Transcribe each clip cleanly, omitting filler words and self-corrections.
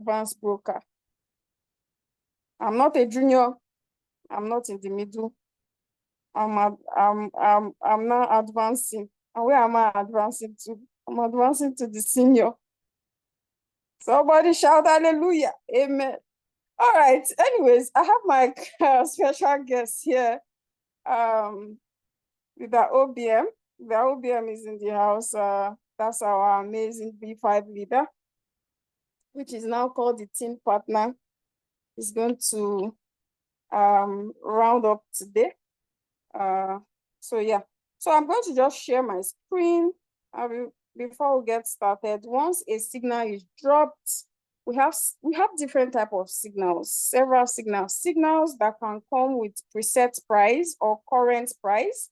advanced broker. I'm not a junior. I'm not in the middle. I'm now advancing. And where am I advancing to? I'm advancing to the senior. Somebody shout hallelujah. Amen. All right. Anyways, I have my special guest here with the OBM. The OBM is in the house. That's our amazing B5 leader, which is now called the team partner. Is going to round up today. So yeah, so I'm going to just share my screen before we get started. Once a signal is dropped, we have different type of signals, several signals that can come with preset price or current price.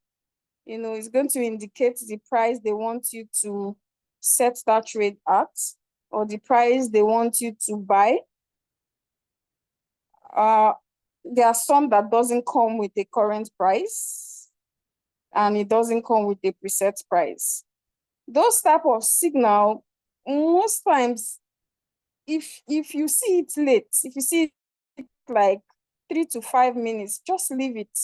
You know, it's going to indicate the price they want you to set that trade at, or the price they want you to buy. There are some that doesn't come with a current price, and it doesn't come with a preset price. Those type of signal, most times, if you see it late, if you see it like 3 to 5 minutes, just leave it.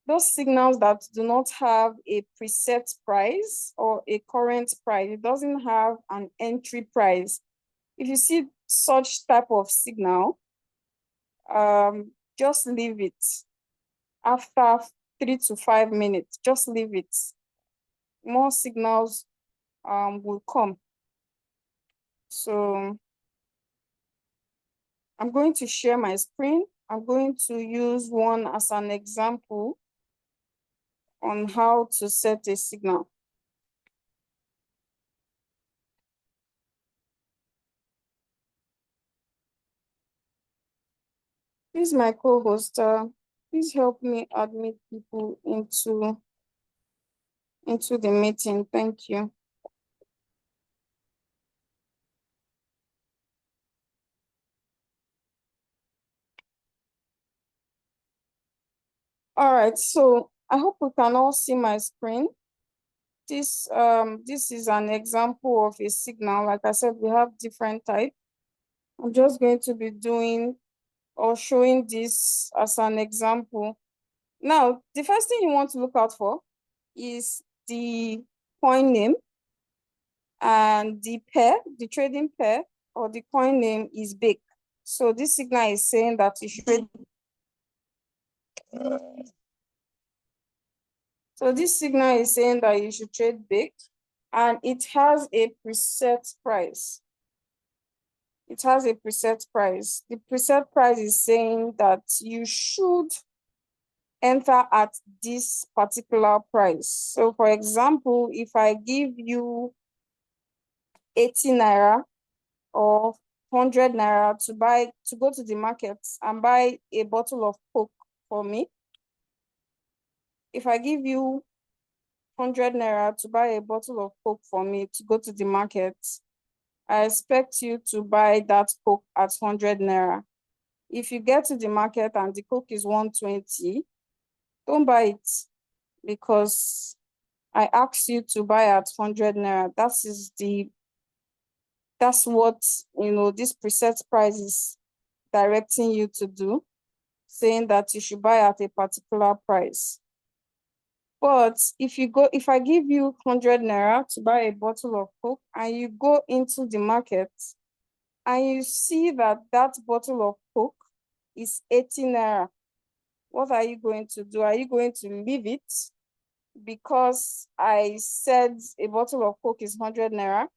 Those signals that do not have a preset price or a current price, it doesn't have an entry price. If you see such type of signal, just leave it. After 3 to 5 minutes, just leave it. More signals will come. So I'm going to share my screen. I'm going to use one as an example on how to set a signal. Please, my co-host, please help me admit people into the meeting. Thank you. All right, so I hope we can all see my screen. This is an example of a signal. Like I said, we have different types. I'm just going to be doing or showing this as an example. Now, the first thing you want to look out for is the coin name, and the pair, the trading pair or the coin name is big. So this signal is saying that you should trade. So this signal is saying that you should trade big, and it has a preset price. It has a preset price. The preset price is saying that you should enter at this particular price. So for example, if I give you 80 naira or 100 naira to go to the market and buy a bottle of Coke for me, if I give you 100 naira to buy a bottle of Coke for me to go to the market, I expect you to buy that Coke at 100 naira. If you get to the market and the Coke is 120, don't buy it, because I asked you to buy at 100 naira. That's what, you know, this preset price is directing you to do, saying that you should buy at a particular price. But if I give you 100 naira to buy a bottle of Coke, and you go into the market and you see that that bottle of Coke is 80 naira, what are you going to do? Are you going to leave it because I said a bottle of Coke is 100 naira,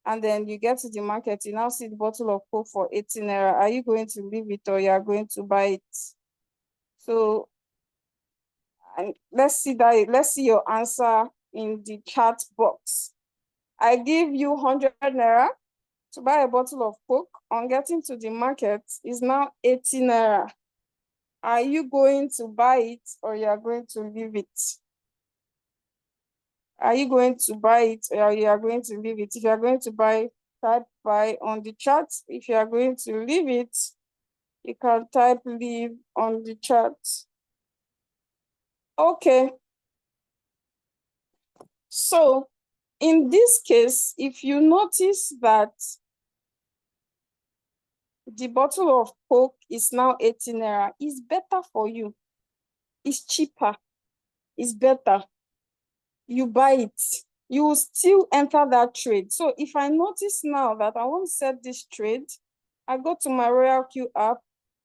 and then you get to the market, you now see the bottle of Coke for 80 naira? Are you going to leave it, or you are going to buy it? So, and let's see your answer in the chat box. I give you 100 naira to buy a bottle of Coke. On getting to the market, is now 80 naira. Are you going to buy it, or you are going to leave it? Are you going to buy it, or you are going to leave it? If you are going to buy, type buy on the chat. If you are going to leave it, you can type leave on the chat. Okay. So in this case, if you notice that the bottle of Coke is now 18 naira. It's better for you. It's cheaper. It's better. You buy it. You will still enter that trade. So if I notice now that I want to set this trade, I go to my RoyalQ app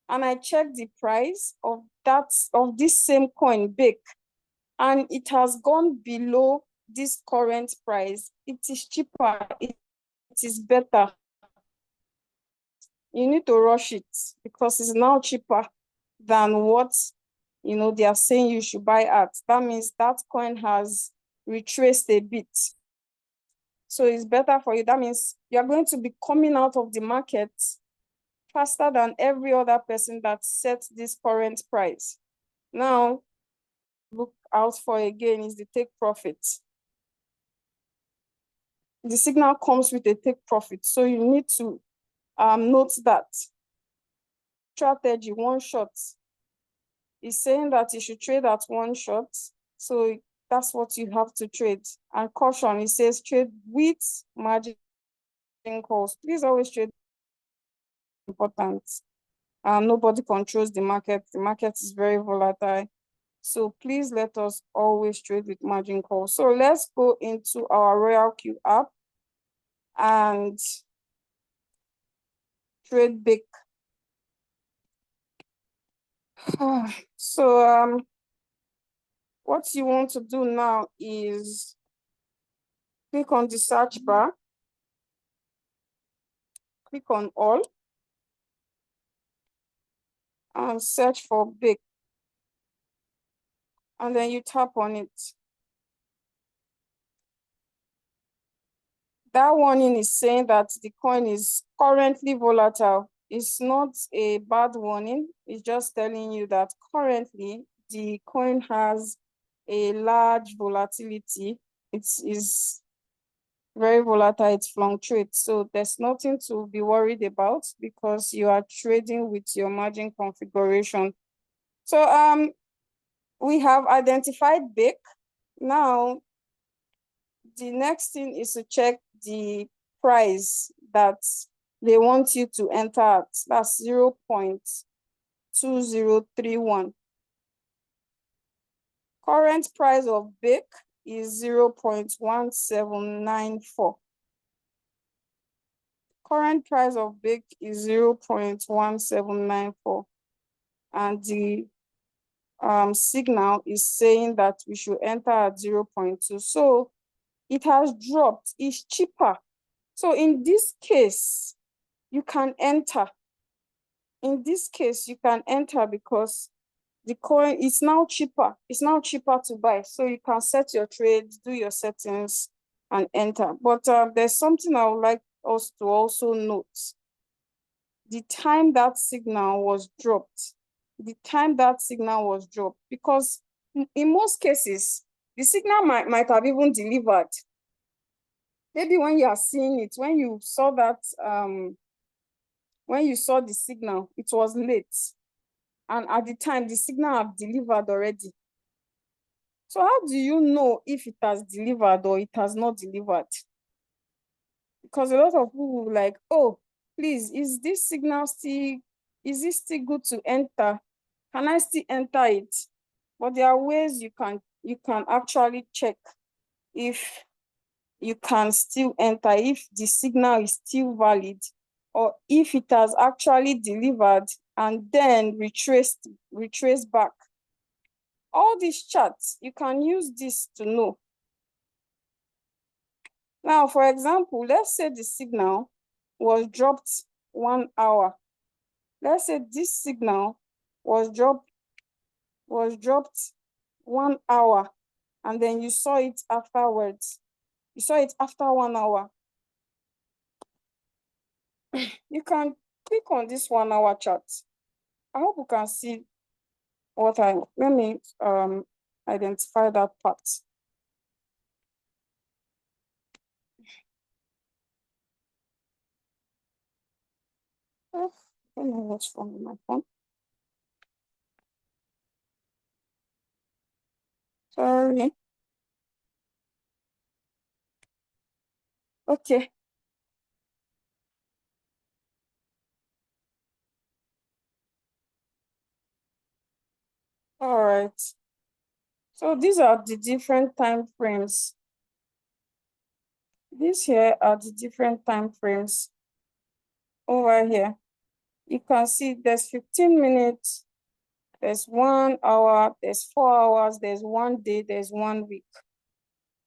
and I check the price of this same coin, Bake, and it has gone below this current price. It is cheaper. It is better. You need to rush it because it's now cheaper than what they are saying you should buy at. That means that coin has retraced a bit. So it's better for you. That means you're going to be coming out of the market faster than every other person that sets this current price. Now, look out for again is the take profit. The signal comes with a take profit. So you need to note that. Strategy, one shot. Is saying that you should trade at one shot. So that's what you have to trade. And caution, it says trade with margin calls. Please always trade. Important. Nobody controls the market. The market is very volatile. So please let us always trade with margin calls. So let's go into our RoyalQ app and trade big. So what you want to do now is click on the search bar, click on all, and search for big. And then you tap on it. That warning is saying that the coin is currently volatile. It's not a bad warning. It's just telling you that currently the coin has a large volatility. It is very volatile, it fluctuates. So there's nothing to be worried about because you are trading with your margin configuration. So we have identified BIC. Now, the next thing is to check the price that they want you to enter at. That's 0.2031. Current price of BIC is 0.1794. Current price of BIC is 0.1794. And the signal is saying that we should enter at 0.2. So it has dropped. It's cheaper. So in this case, you can enter. In this case, you can enter because the coin is now cheaper. It's now cheaper to buy. So you can set your trades, do your settings, and enter. But there's something I would like us to also note. The time that signal was dropped. The time that signal was dropped. Because in most cases, the signal might have even delivered. Maybe when you are seeing it, when you saw that, when you saw the signal, it was late. And at the time, the signal have delivered already. So how do you know if it has delivered or it has not delivered? Because a lot of people will like, oh, please, is this signal still, is it still good to enter? Can I still enter it? But there are ways you can actually check if you can still enter, if the signal is still valid, or if it has actually delivered and then retraced back. All these charts, you can use this to know. Now, for example, let's say the signal was dropped 1 hour. Let's say this signal was dropped 1 hour, and then you saw it afterwards. You saw it after 1 hour. You can click on this 1 hour chart. I hope you can see what let me identify that part. Oh, I don't know what's wrong with my phone. Sorry. Okay. All right. So these are the different time frames. These here are the different time frames over here. You can see there's 15 minutes, there's 1 hour, there's 4 hours, there's 1 day, there's 1 week.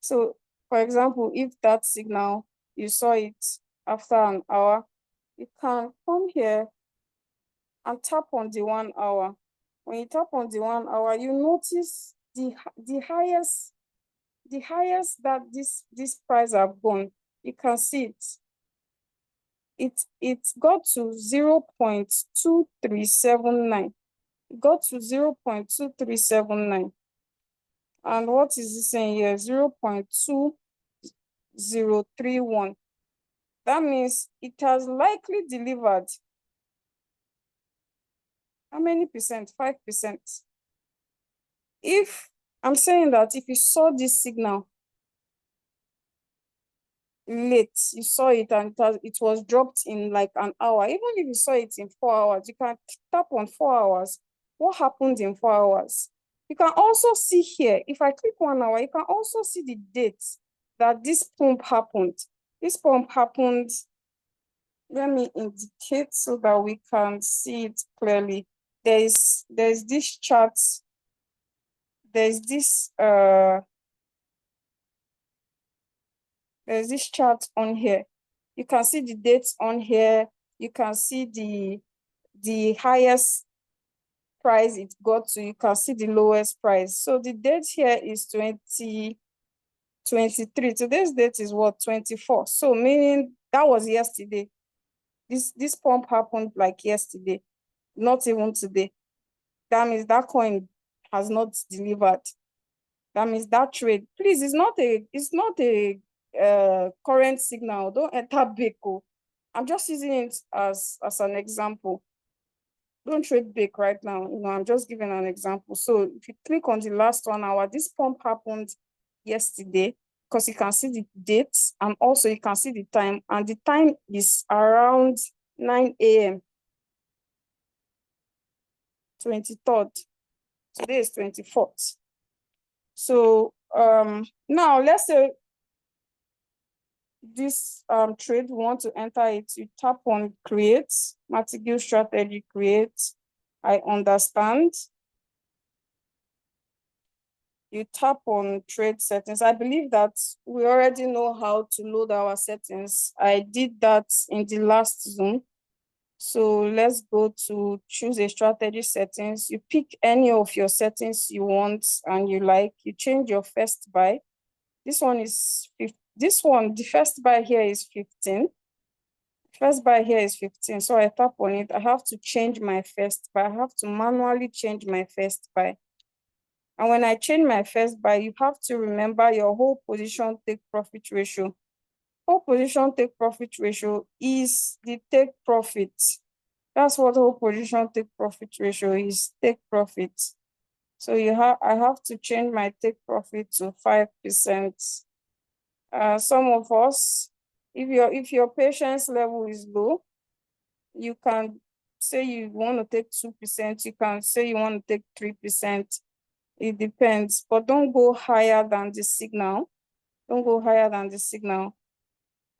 So for example, if that signal, you saw it after an hour, you can come here and tap on the 1 hour. When you tap on the 1 hour, you notice the highest that this price have gone. You can see it got to 0.2379. It got to 0.2379. And what is this saying here? 0.2031. That means it has likely delivered how many percent? 5%. If I'm saying that if you saw this signal late, you saw it and it was dropped in like an hour, even if you saw it in 4 hours, you can tap on 4 hours. What happened in 4 hours? You can also see here, if I click 1 hour, you can also see the date that this pump happened. This pump happened, let me indicate so that we can see it clearly. There's this chart, there's this on here. You can see the dates on here. You can see the highest price it got to. You can see the lowest price. So the date here is 2023. Today's date is what? 24. So meaning that was yesterday. This pump happened like yesterday, not even today. That means that coin has not delivered. That means that trade, please, it's not a current signal. Don't enter Beko. I'm just using it as an example. Don't trade big right now. I'm just giving an example. So if you click on the last 1 hour, this pump happened yesterday because you can see the dates and also you can see the time. And the time is around 9 a.m. 23rd. Today is 24th. So now let's say this trade, we want to enter it, you tap on create, Martingale strategy create. I understand. You tap on trade settings. I believe that we already know how to load our settings. I did that in the last Zoom. So let's go to choose a strategy settings. You pick any of your settings you want and you like. You change your first buy. This one is the first buy here is 15. First buy here is 15. So I tap on it. I have to change my first buy. I have to manually change my first buy. And when I change my first buy, you have to remember your whole position take profit ratio. Whole position take profit ratio is the take profit. That's what whole position take profit ratio is, take profit. So I have to change my take profit to 5%. Some of us, if your patience level is low, you can say you want to take 2%, you can say you want to take 3%. It depends, but don't go higher than the signal. Don't go higher than the signal.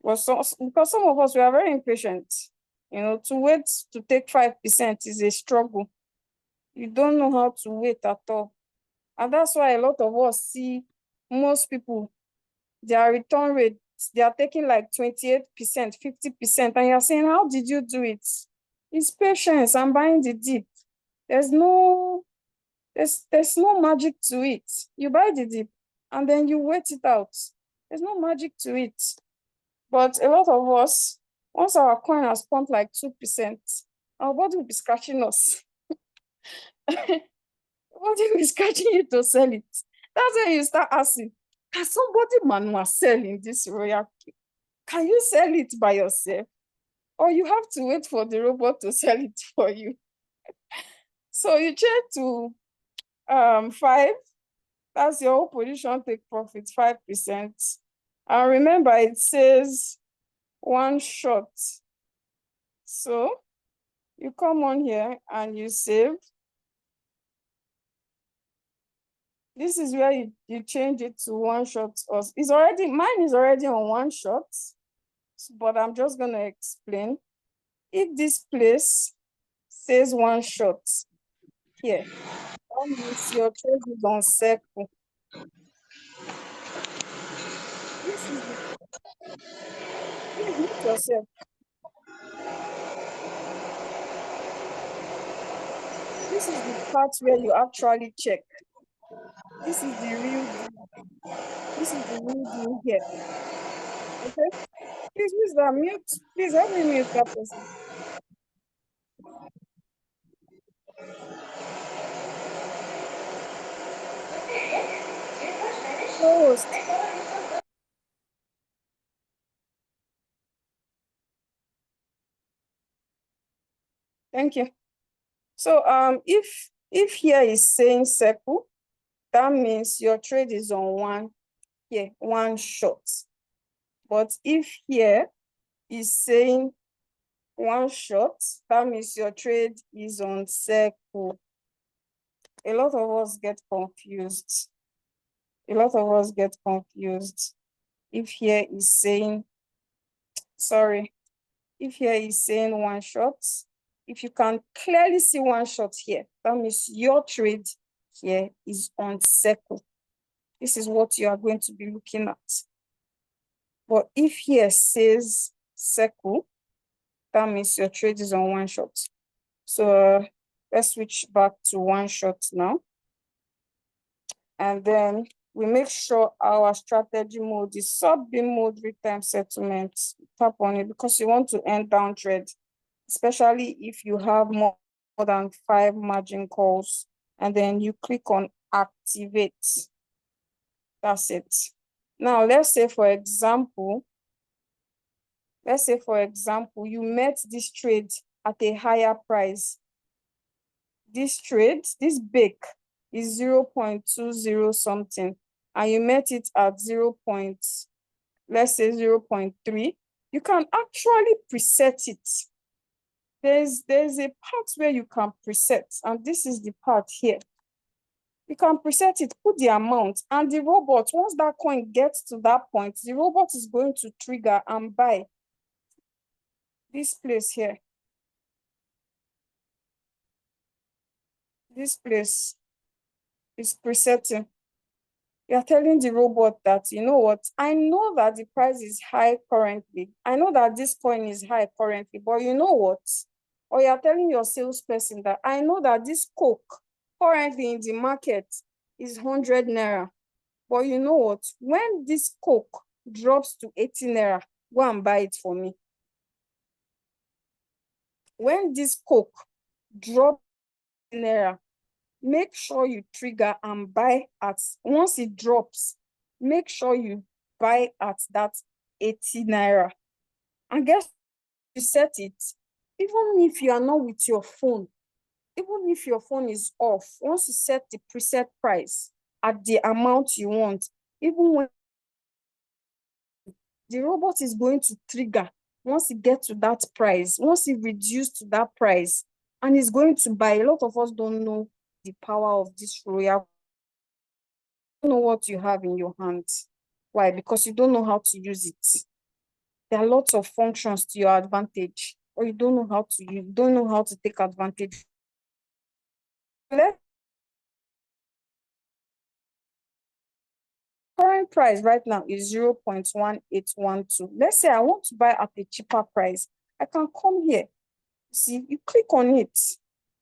Because some of us, we are very impatient. To wait to take 5% is a struggle. You don't know how to wait at all. And that's why a lot of us see most people, their return rate, they are taking like 28%, 50%. And you're saying, how did you do it? It's patience. I'm buying the dip. There's no magic to it. You buy the dip and then you wait it out. There's no magic to it. But a lot of us, once our coin has pumped like 2%, our body will be scratching us. Body will be scratching you to sell it. That's when you start asking, can somebody manual sell in this RoyalQ? Can you sell it by yourself? Or you have to wait for the robot to sell it for you? So you change to 5. That's your whole position take profit, 5%. And remember, it says one shot. So you come on here and you save. This is where you change it to one shot. Or it's already, mine is already on one shot, but I'm just gonna explain. If this place says one shot here, that means your trade is on circle. This is the, please mute yourself. This is the part where you actually check. This is the real deal. This is the real deal here. Okay? Please use that mute. Please help me mute that person. Closed. Thank you. So if here is saying circle, that means your trade is on one shot. But if here is saying one shot, that means your trade is on circle. A lot of us get confused. A lot of us get confused. If here is saying, sorry, if here is saying one shot, if you can clearly see one shot here, that means your trade here is on circle. This is what you are going to be looking at. But if here says circle, that means your trade is on one shot. So let's switch back to one shot now. And then we make sure our strategy mode is sub-bin mode real-time settlement. Tap on it because you want to end down trade, especially if you have more than 5 margin calls. And then you click on activate. That's it. Now, let's say, for example, you met this trade at a higher price. This trade, this bake is 0.20 something, and you met it at let's say 0.3. You can actually preset it. There's a part where you can preset, and this is the part here. You can preset it, put the amount, and the robot, once that coin gets to that point, the robot is going to trigger and buy this place here. This place is presetting. You're telling the robot that, you know what, I know that the price is high currently. I know that this coin is high currently, but you know what? Or you're telling your salesperson that I know that this Coke currently in the market is 100 naira. But you know what? When this Coke drops to 80 naira, go and buy it for me. When this Coke drops to 80 naira, make sure you trigger and buy at, once it drops, make sure you buy at that 80 naira. And guess you set it, even if you are not with your phone, even if your phone is off, once you set the preset price at the amount you want, even when the robot is going to trigger, once it gets to that price, once it reduces to that price, and it's going to buy. A lot of us don't know the power of this RoyalQ. You don't know what you have in your hand. Why? Because you don't know how to use it. There are lots of functions to your advantage, or you don't know how to take advantage. Current price right now is 0.1812. Let's say I want to buy at a cheaper price. I can come here. See, you click on it.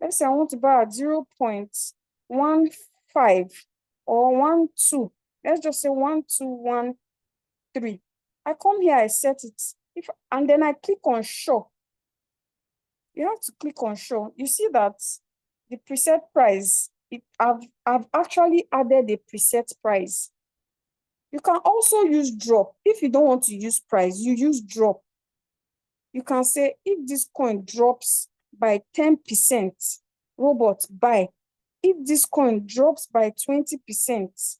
Let's say I want to buy at 0.15 or 12. Let's just say 1213. I come here, I set it. And then I click on show. You have to click on show. You see that the preset price, I've actually added a preset price. You can also use drop. If you don't want to use price, you use drop. You can say, if this coin drops by 10%, robot, buy. If this coin drops by 20%,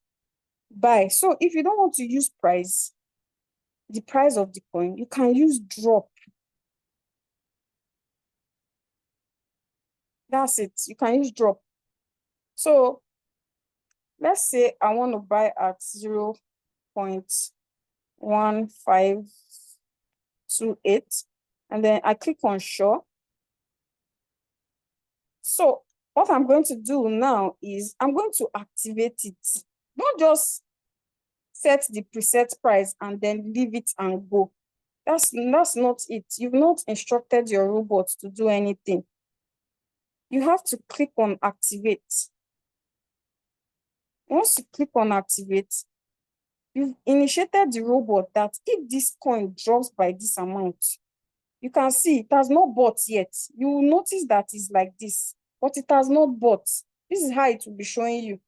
buy. So if you don't want to use price, the price of the coin, you can use drop. That's it. You can use drop. So let's say I want to buy at 0.1528, and then I click on sure. So what I'm going to do now is I'm going to activate it. Don't just set the preset price and then leave it and go. That's not it. You've not instructed your robot to do anything. You have to click on activate. Once you click on activate, you've initiated the robot that if this coin drops by this amount, you can see it has not bought yet. You will notice that it's like this, but it has not bought. This is how it will be showing you.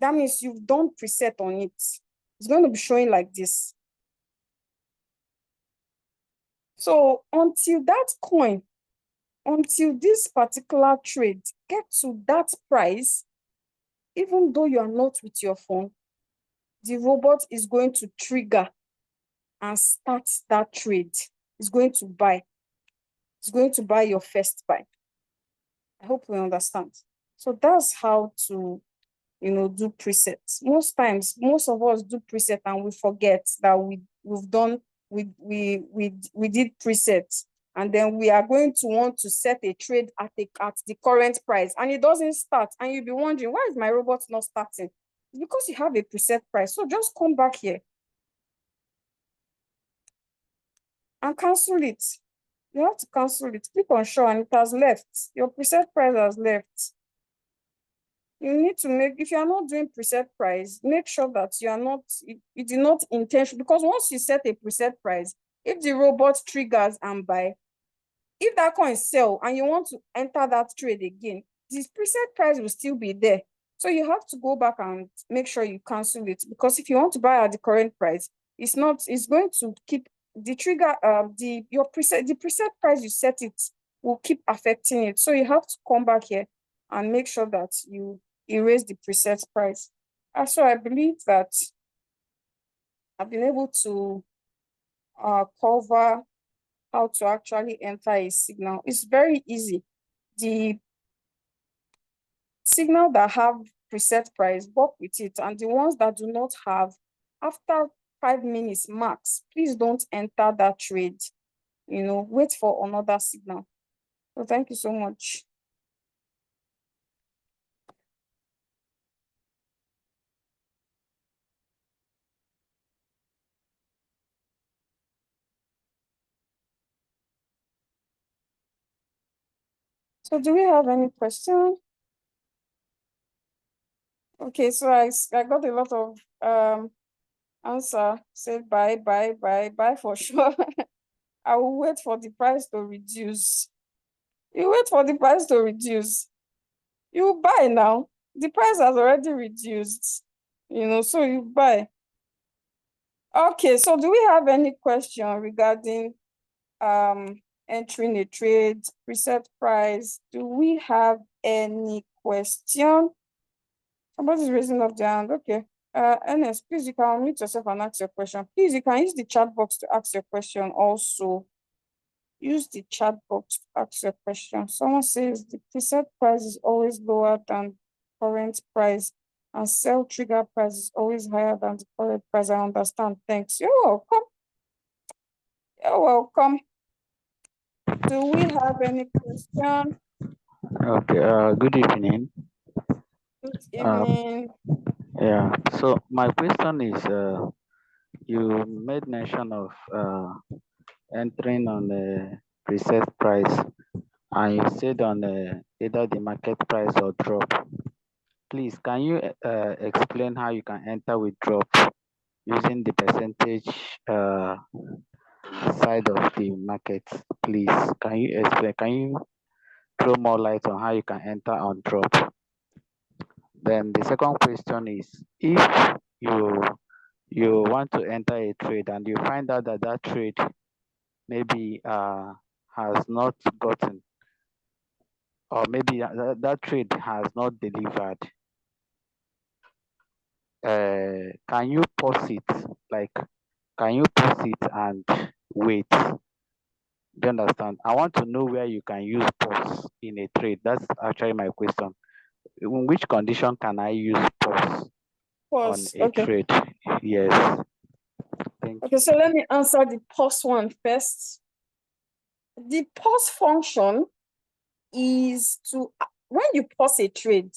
That means you've done preset on it. It's going to be showing like this. So until this particular trade gets to that price, even though you are not with your phone, the robot is going to trigger and start that trade. It's going to buy. It's going to buy your first buy. I hope we understand. So that's how to, do presets. Most times, most of us do preset and we forget that we did presets, and then we are going to want to set a trade at the current price, and it doesn't start, and you'll be wondering, why is my robot not starting? It's because you have a preset price. So just come back here and cancel it. You have to cancel it. Click on show and it has left. Your preset price has left. You need to if you are not doing preset price, make sure that you did not intention, because once you set a preset price, if the robot triggers and buy, if that coin sell and you want to enter that trade again, this preset price will still be there. So you have to go back and make sure you cancel it, because if you want to buy at the current price, it's going to keep the trigger, the preset price you set it will keep affecting it. So you have to come back here and make sure that you erase the preset price. So I believe that I've been able to cover how to actually enter a signal. It's very easy. The signal that have preset price, work with it, and the ones that do not have, after 5 minutes max, please don't enter that trade. Wait for another signal. So thank you so much. So do we have any question? Okay, so I got a lot of answer. Say buy for sure. I will wait for the price to reduce. You wait for the price to reduce. You buy now. The price has already reduced, so you buy. Okay, so do we have any question regarding entering a trade, preset price? Do we have any question? Somebody's raising up their hand. Okay. Ernest, please, you can unmute yourself and ask your question. Please, you can use the chat box to ask your question also. Use the chat box to ask your question. Someone says the preset price is always lower than current price, and sell trigger price is always higher than the current price. I understand. Thanks. You're welcome. You're welcome. Do we have any question? Okay, good evening. Good evening. Yeah, so my question is, you made mention of entering on the preset price, and you said on either the market price or drop. Please, can you explain how you can enter with drop using the percentage side of the market? Please, can you explain? Can you throw more light on how you can enter on drop? Then the second question is, if you want to enter a trade and you find out that that trade maybe has not gotten, or maybe that trade has not delivered, can you pause it? Like, can you pause it and wait? Do you understand? I want to know where you can use pause in a trade. That's actually my question. In which condition can I use pause on Pause. a Okay. trade? Yes, thank Okay, you. so let me answer the pause one first. The pause function is to, when you pause a trade,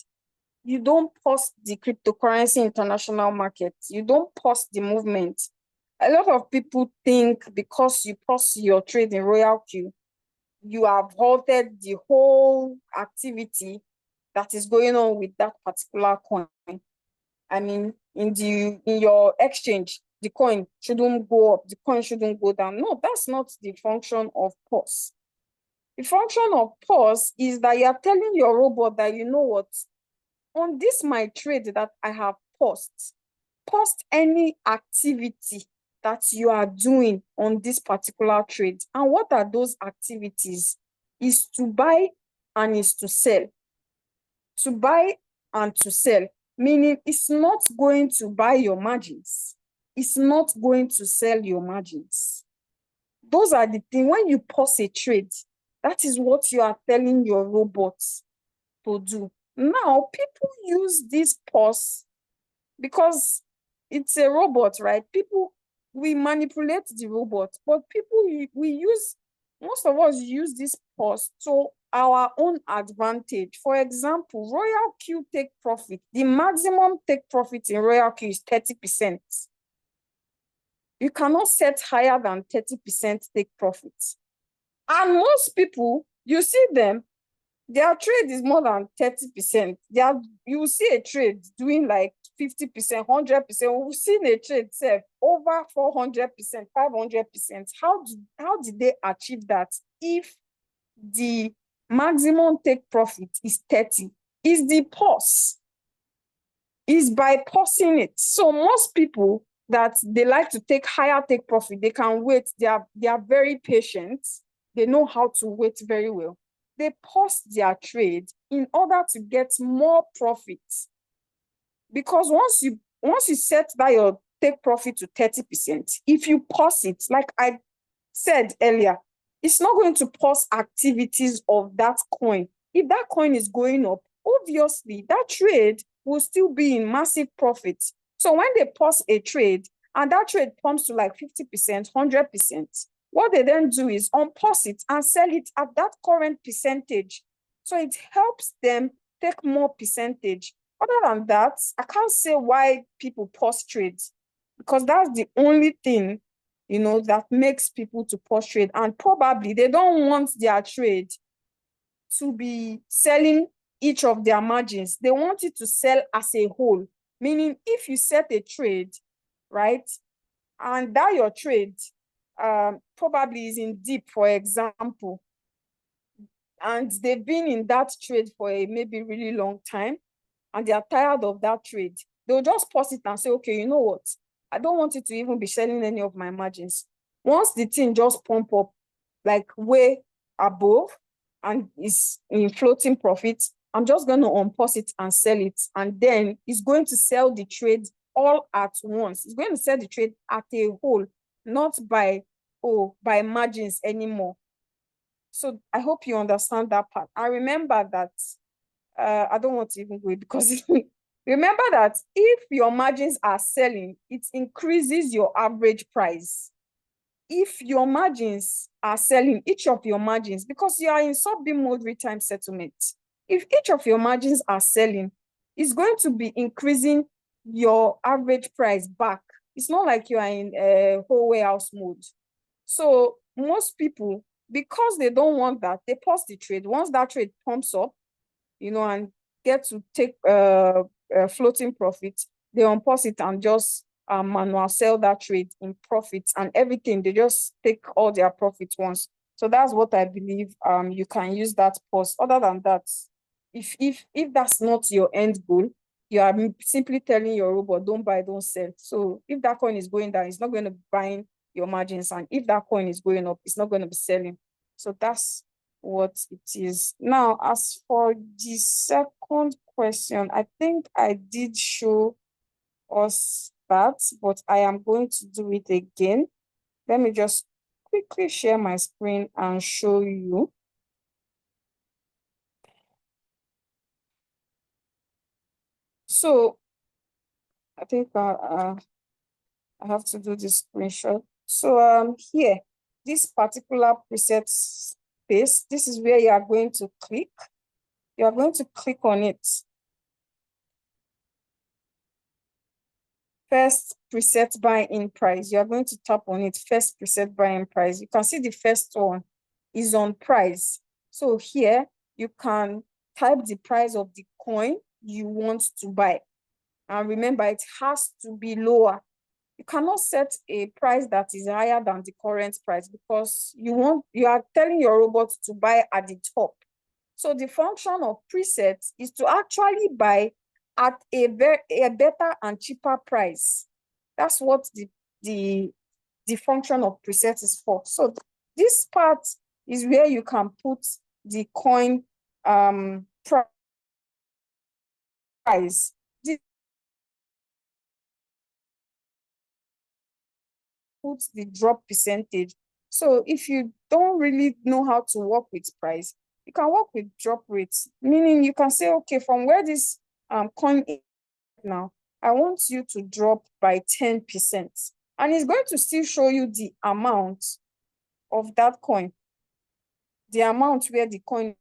you don't pause the cryptocurrency international market. You don't pause the movement. A lot of people think because you pause your trade in RoyalQ, you have halted the whole activity that is going on with that particular coin. I mean, in your exchange, the coin shouldn't go up, the coin shouldn't go down. No, that's not the function of pause. The function of pause is that you are telling your robot that, you know what, on this my trade that I have paused any activity that you are doing on this particular trade. And what are those activities? Is to buy and is to sell. To buy and to sell, meaning it's not going to buy your margins. It's not going to sell your margins. Those are the things. When you pause a trade, that is what you are telling your robots to do. Now, people use this pause because it's a robot, right? People, we manipulate the robot, but people, most of us use this pause to our own advantage. For example, RoyalQ take profit. The maximum take profit in RoyalQ is 30%. You cannot set higher than 30% take profit. And most people, you see them, their trade is more than 30%. You will see a trade doing like 50%, 100%. We've seen a trade say over 400%, 500%. How did they achieve that if the maximum take profit is 30? Is the pause, is by pausing it. So most people that they like to take higher take profit, they can wait. They are very patient. They know how to wait very well. They pause their trade in order to get more profit. Because once you set that your take profit to 30%, if you pause it, like I said earlier, it's not going to pause activities of that coin. If that coin is going up, obviously that trade will still be in massive profit. So when they pause a trade and that trade comes to like 50%, 100%, what they then do is unpause it and sell it at that current percentage. So it helps them take more percentage. Other than that, I can't say why people pause trades, because that's the only thing, that makes people to pause trade. And probably they don't want their trade to be selling each of their margins. They want it to sell as a whole. Meaning, if you set a trade, right, and that your trade probably is in deep, for example, and they've been in that trade for a maybe really long time, and they are tired of that trade, they'll just pause it and say, okay, you know what? I don't want it to even be selling any of my margins. Once the thing just pump up like way above and is in floating profit, I'm just going to unpause it and sell it. And then it's going to sell the trade all at once. It's going to sell the trade at a whole, not by margins anymore. So I hope you understand that part. I remember that I don't want to even go because remember that if your margins are selling, it increases your average price. If your margins are selling, each of your margins, because you are in sub-beam mode real-time settlement, if each of your margins are selling, it's going to be increasing your average price back. It's not like you are in a whole warehouse mode. So most people, because they don't want that, they pause the trade. Once that trade pumps up, and get to take floating profit, they unpause it and just manual sell that trade in profits and everything. They just take all their profits once. So that's what I believe you can use that pause. Other than that, if that's not your end goal, you are simply telling your robot, don't buy, don't sell. So if that coin is going down, it's not going to be buying your margins. And if that coin is going up, it's not going to be selling. So that's what it is. Now, as for the second question, I think I did show us that, but I am going to do it again. Let me just quickly share my screen and show you. So I think I have to do this screenshot. So here, this particular preset space, this is where you are going to click. You are going to click on it. First preset buy-in price. You are going to tap on it. First preset buy-in price. You can see the first one is on price. So here you can type the price of the coin you want to buy. And remember, it has to be lower. You cannot set a price that is higher than the current price because you are telling your robot to buy at the top. So the function of presets is to actually buy at a better and cheaper price. That's what the function of preset is for. So this part is where you can put the coin price. Put the drop percentage. So if you don't really know how to work with price, you can work with drop rates, meaning you can say, okay, from where this coin is now, I want you to drop by 10%. And it's going to still show you the amount of that coin, the amount where the coin,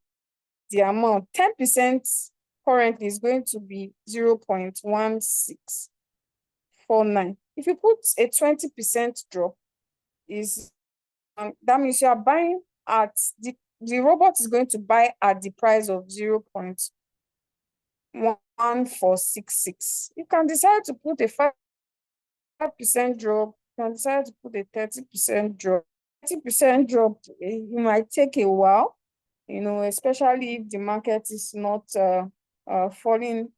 the amount, 10% currently is going to be 0.1649. If you put a 20% drop, that means you are buying at the robot is going to buy at the price of 0.1466. You can decide to put a 5% drop. You can decide to put a 30% drop. 30% drop, it might take a while, especially if the market is not falling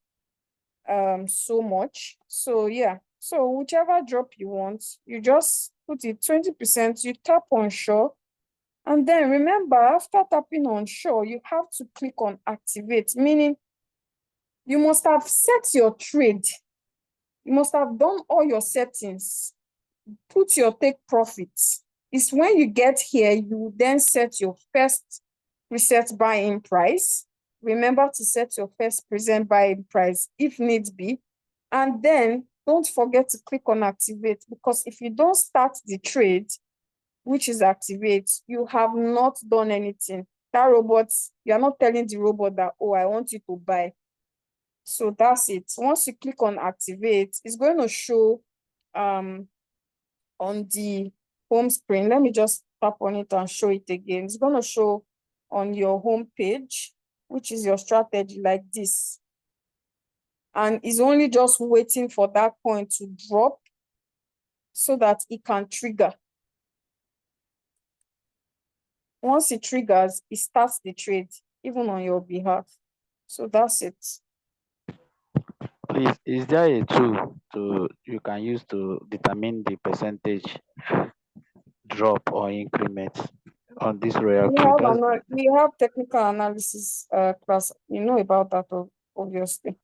so much. So yeah, so whichever drop you want, you just put it 20%, you tap on show. And then remember, after tapping on show, you have to click on activate, meaning you must have set your trade. You must have done all your settings. Put your take profits. It's when you get here, you then set your first preset buy-in price. Remember to set your first present buy-in price if needs be. And then don't forget to click on activate, because if you don't start the trade, which is activate, you have not done anything. That robot, you are not telling the robot that, oh, I want you to buy. So that's it. Once you click on activate, it's going to show on the home screen. Let me just tap on it and show it again. It's going to show on your home page, which is your strategy, like this. And it's only just waiting for that coin to drop so that it can trigger. Once it triggers, it starts the trade, even on your behalf. So that's it. Please, is there a tool you can use to determine the percentage drop or increment on this RoyalQ? We have technical analysis class. You know about that, obviously.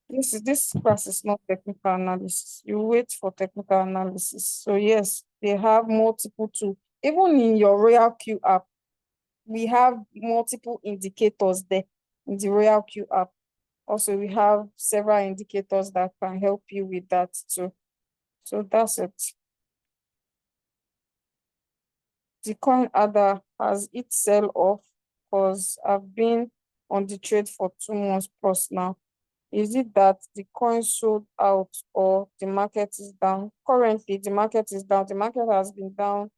This class is not technical analysis. You wait for technical analysis. So yes, they have multiple tools. Even in your RoyalQ app, we have multiple indicators there in the RoyalQ app. Also, we have several indicators that can help you with that too. So that's it. The coin adder has it sell off because I've been on the trade for 2 months plus now. Is it that the coin sold out or the market is down? Currently, the market is down. The market has been down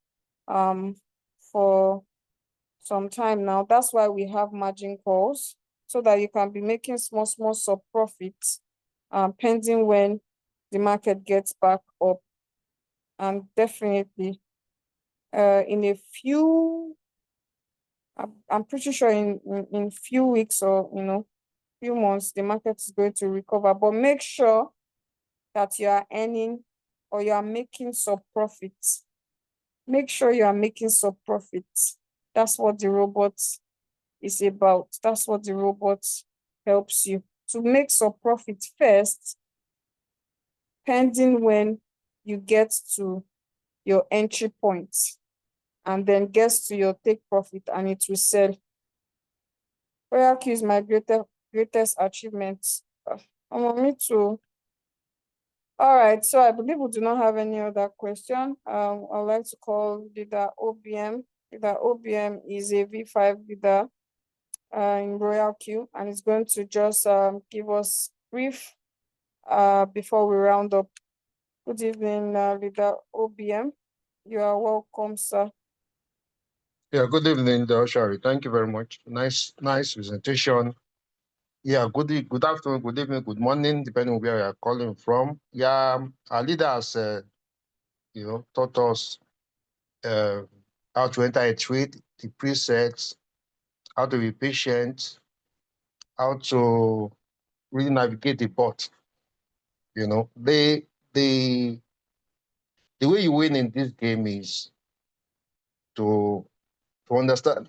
for some time now. That's why we have margin calls, so that you can be making small sub profits pending when the market gets back up. And definitely in a few, I'm pretty sure in few weeks or few months, the market is going to recover. But make sure that you are earning or you are making sub profits. Make sure you are making sub profits. That's what the robot is about. That's what the robot helps you to make sub profit first, pending when you get to your entry point, and then gets to your take profit and it will sell. RoyalQ is my greatest achievements. Me too. All right, so I believe we do not have any other question. I'd like to call leader OBM. Leader OBM is a V5 leader in RoyalQ, and it's going to just give us brief before we round up. Good evening, leader OBM. You are welcome, sir. Yeah, good evening, Shari. Thank you very much. Nice presentation. Yeah, good afternoon, good evening, good morning, depending on where you are calling from. Yeah, our leader has, taught us uh, how to enter a trade, the presets, how to be patient, how to really navigate the bot. You know, the way you win in this game is to understand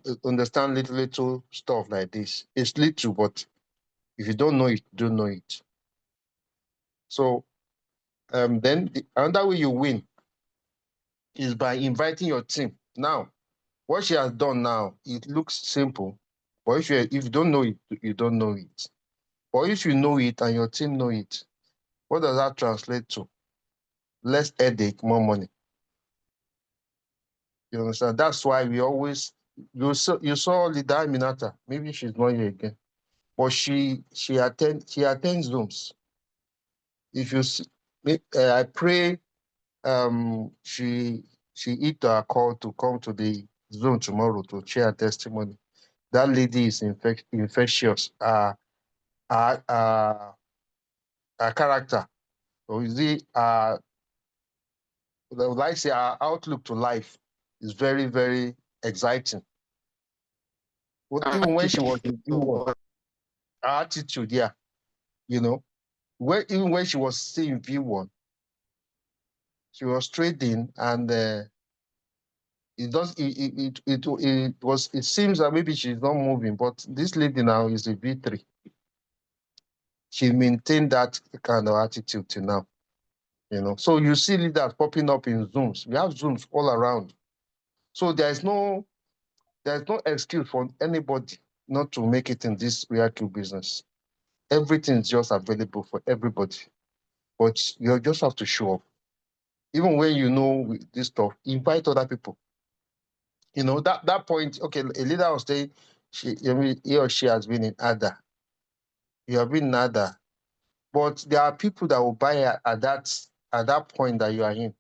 little stuff like this. It's little, but if you don't know it, you don't know it. So then another way you win is by inviting your team. Now, what she has done now, it looks simple, but if you don't know it, you don't know it. But if you know it and your team know it, what does that translate to? Less headache, more money. You understand? That's why we always you saw Lida Minata. Maybe she's not here again, but she attends Zooms. If you see, I pray she hit our call to come to the zone tomorrow to share her testimony. That lady is infectious. Her character, or is it would I say our outlook to life is very, very exciting. Even when she was in V1, her attitude, yeah, you know, even when she was still in V1, she was trading and it does it seems that maybe she's not moving, but this lady now is a V3. She maintained that kind of attitude till now. So you see leaders popping up in Zooms. We have Zooms all around. So there's no excuse for anybody not to make it in this RoyalQ business. Everything is just available for everybody. But you just have to show up. Even when you know this stuff, invite other people. That point, okay, a leader will say he or she has been in ADA. You have been in ADA. But there are people that will buy at that point that you are in,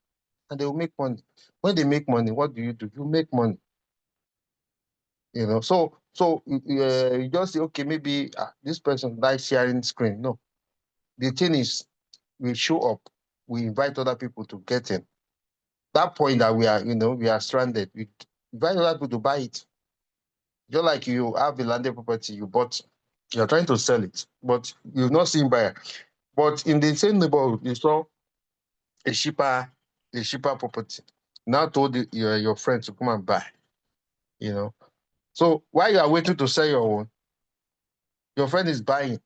and they will make money. When they make money, what do? You make money. So you just say, okay, maybe this person likes sharing screen. No, the thing is, we show up, we invite other people to get in. That point that we are stranded, we invite other people to buy it. Just like you have a landed property you bought, you're trying to sell it, but you've not seen buyer. But in the same neighborhood, you saw a cheaper property. Now told your friend to come and buy. You know. So while you are waiting to sell your own, your friend is buying.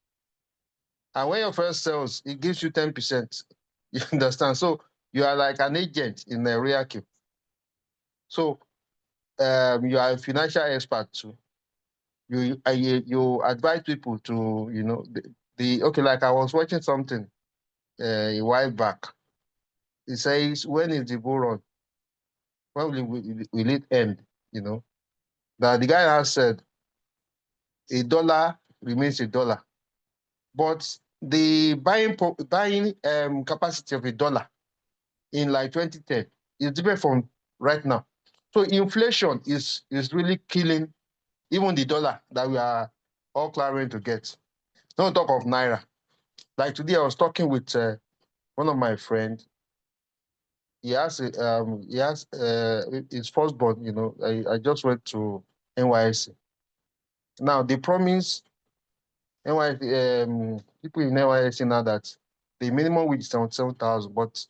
And when your friend sells, it gives you 10%. You understand? So you are like an agent in a RoyalQ. So you are a financial expert too. You advise people to, okay, like I was watching something a while back. It says, when is the bull run? When will it end? That the guy has said a dollar remains a dollar, but the buying capacity of a dollar in like 2010 is different from right now. So inflation is really killing even the dollar that we are all clamoring to get. Don't talk of naira. Like today, I was talking with one of my friends. He has his firstborn. I just went to NYSC. Now they promise people in NYSC now that the minimum wage is 77,000, but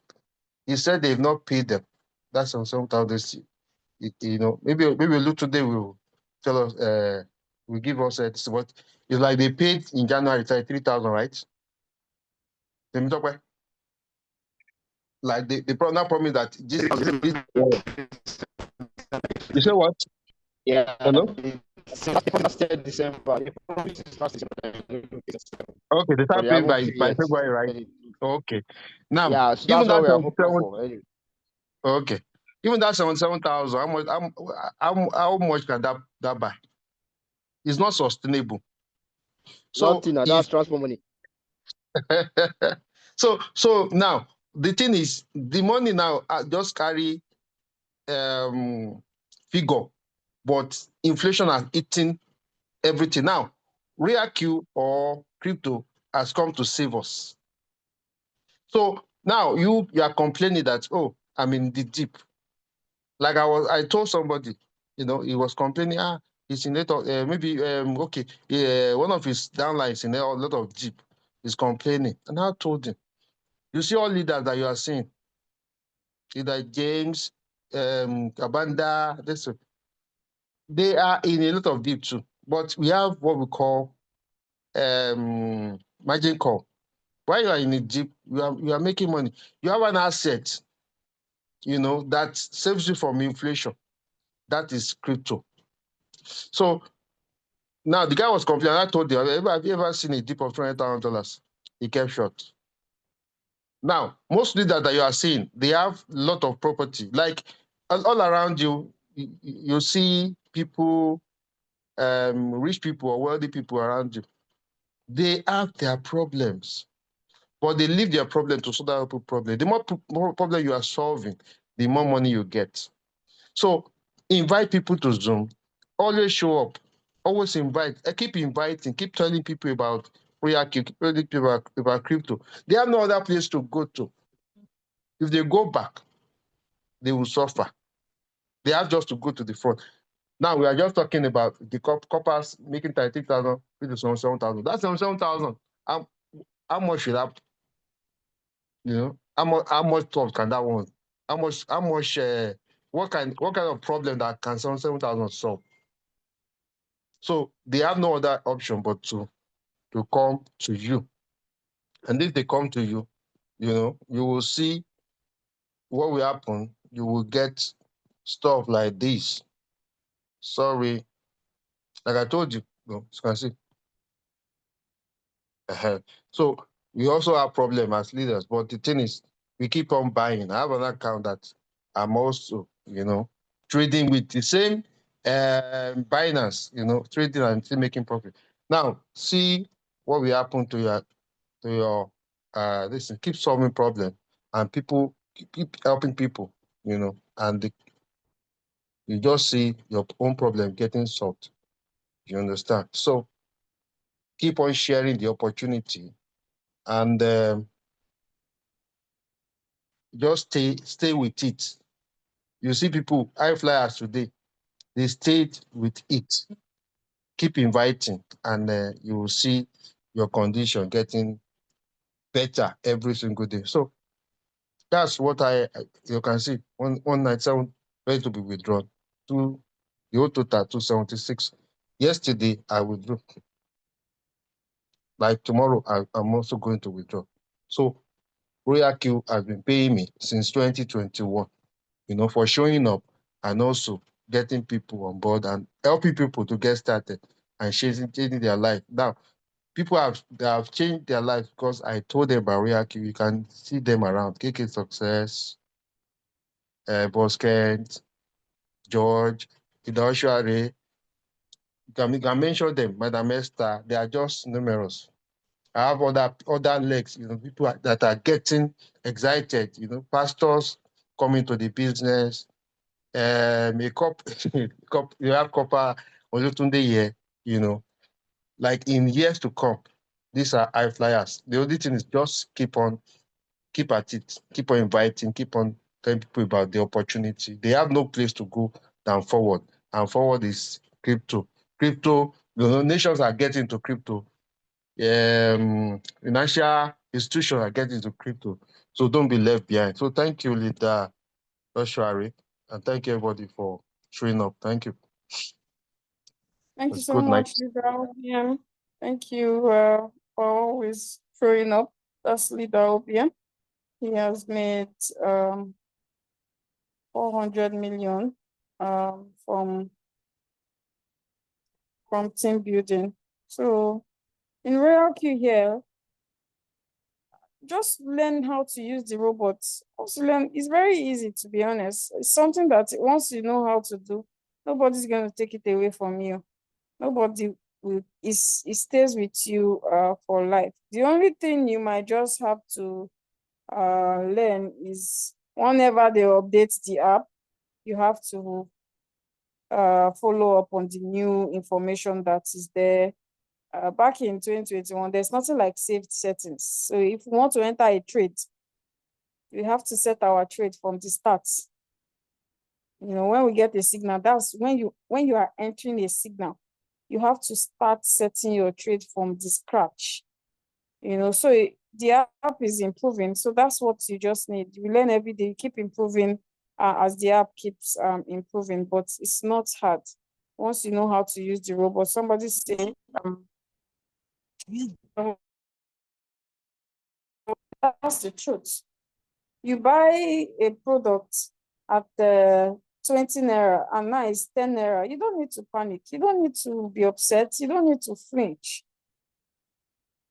he said they've not paid them. That's 77,000. Maybe look today will tell us will give us this, but it's like they paid in January 3,000, right? Let me talk about like they now promise that this you say what? Yeah. Hello? December. Okay, they But start they paying haven't paid by yet. February, right? Okay. Now, Yeah, so even that's what that we are hoping 77, for. Anyway. okay, even that 77,000, how much can that buy? It's not sustainable. So Nothing. That's if transport money. so now the thing is the money now just carry figure, but inflation has eaten everything. Now, RoyalQ or crypto has come to save us. So now you are complaining that, oh, I'm in the deep. Like I told somebody, he was complaining, he's in lot of maybe okay, one of his downlines in a lot of deep. He's complaining, and I told him, you see all leaders that you are seeing, either James, Kabanda, they are in a lot of deep too. But we have what we call margin call. While you are in a deep, you are making money. You have an asset, that saves you from inflation. That is crypto. So now the guy was complaining. I told him, have you ever seen a dip of $20,000? He kept short. Now, most leaders that you are seeing, they have a lot of property. Like all around you, you see people, rich people or wealthy people around you. They have their problems, but they leave their problem to solve other people's problem. The more problem you are solving, the more money you get. So invite people to Zoom. Always show up. Always invite. Keep inviting. Keep telling people about RoyalQ. Keep telling people about crypto. They have no other place to go to. If they go back, they will suffer. They have just to go to the front. Now we are just talking about the coppers making 30,000, 7,000. That's 7,000. How much should that? How much thought can that one? How much? What kind of problem that can 7,000 solve? So they have no other option but to come to you. And if they come to you, you will see what will happen. You will get stuff like this. Sorry, like I told you, you can see. So we also have problem as leaders, but the thing is, we keep on buying. I have an account that I'm also, trading with the same Binance, trading and still making profit. Now, see what will happen to your listen, keep solving problem, and people keep helping people, and you just see your own problem getting solved. You understand? So keep on sharing the opportunity, and just stay with it. You see people, high flyers today, they stayed with it. Keep inviting, and you will see your condition getting better every single day. So that's what you can see. 197 ready to be withdrawn. The whole total 276. Yesterday I withdrew. Like tomorrow I'm also going to withdraw. So RoyalQ has been paying me since 2021. For showing up and also getting people on board and helping people to get started and changing their life. Now, people have changed their lives because I told them about RoyalQ. You can see them around. KK Success, Boss Kent, George, Idaoshuare. You can mention them, Madam Esther. They are just numerous. I have other legs, people that are getting excited, pastors coming to the business, a you have copper Olutunde here, like in years to come, these are high flyers. The only thing is just keep at it, keep on inviting, keep on telling people about the opportunity. They have no place to go than forward, and forward is crypto. Crypto, nations are getting into crypto. Financial institutions are getting into crypto. So don't be left behind. So thank you, Leader Joshua, and thank you everybody for showing up. Thank you. Thank you It's so good night. much, Leader Obian. Thank you for always showing up. That's Leader Obian. He has made 400 million from from team building. So in RoyalQ here, just learn how to use the robots. Also learn, it's very easy, to be honest. It's something that once you know how to do, nobody's going to take it away from you. Nobody will, it stays with you for life. The only thing you might just have to learn is whenever they update the app, you have to follow up on the new information that is there. Back in 2021, there's nothing like saved settings. So if we want to enter a trade, we have to set our trade from the start. You know, when we get a signal, that's when you are entering a signal, you have to start setting your trade from the scratch. You know, so the app is improving. So that's what you just need. You learn every day, you keep improving as the app keeps improving, but it's not hard. Once you know how to use the robot, somebody say, that's the truth. You buy a product at 20 naira and now it's 10 naira. You don't need to panic. You don't need to be upset. You don't need to flinch.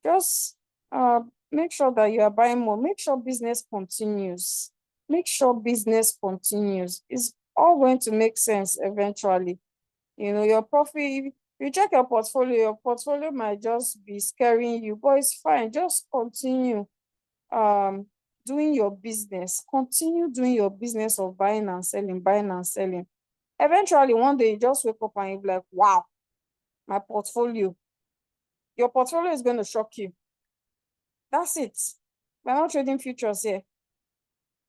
Just make sure that you are buying more. Make sure business continues. Make sure business continues. It's all going to make sense eventually. You know, your profit, you check your portfolio might just be scaring you, but it's fine. Just continue doing your business. Continue doing your business of buying and selling, buying and selling. Eventually, one day you just wake up and you're like, wow, my portfolio. Your portfolio is going to shock you. That's it. We're not trading futures here.